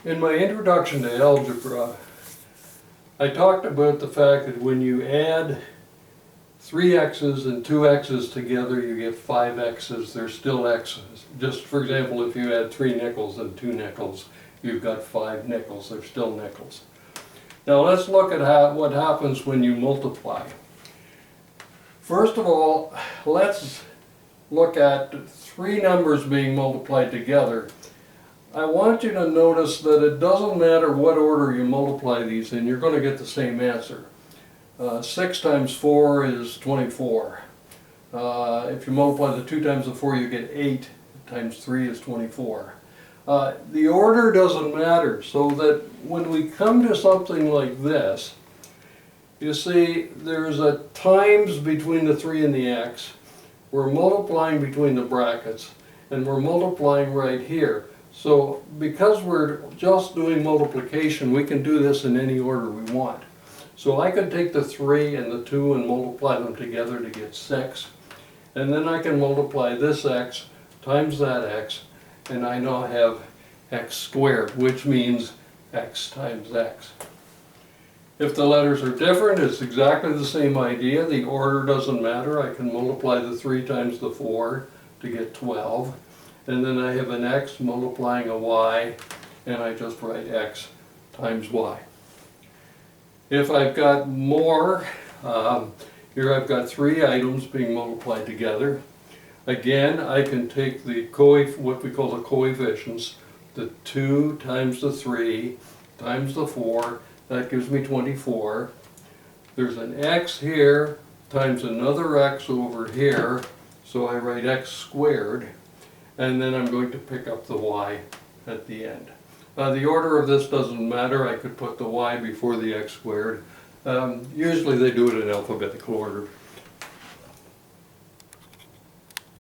In my introduction to algebra, I talked about the fact that when you add 3 x's and 2 x's together, you get 5 x's. They're still x's. Just for example, if you add 3 nickels and 2 nickels, you've got 5 nickels. They're still nickels. Now let's look at what happens when you multiply. First of all, let's look at 3 numbers being multiplied together. I want you to notice that it doesn't matter what order you multiply these in, you're going to get the same answer. 6 times 4 is 24. If you multiply the 2 times the 4, you get 8 times 3 is 24. The order doesn't matter, so that when we come to something like this, you see there's a times between the 3 and the x. We're multiplying between the brackets, and we're multiplying right here. So because we're just doing multiplication, we can do this in any order we want. So I could take the 3 and the 2 and multiply them together to get 6. And then I can multiply this x times that x, and I now have x squared, which means x times x. If the letters are different, it's exactly the same idea. The order doesn't matter. I can multiply the 3 times the 4 to get 12. And then I have an x multiplying a y, and I just write x times y. If I've got more, here I've got 3 items being multiplied together. Again, I can take the what we call the coefficients, the 2 times the 3 times the 4, that gives me 24. There's an x here times another x over here, so I write x squared, and then I'm going to pick up the y at the end. The order of this doesn't matter. I could put the y before the x squared. Usually they do it in alphabetical order.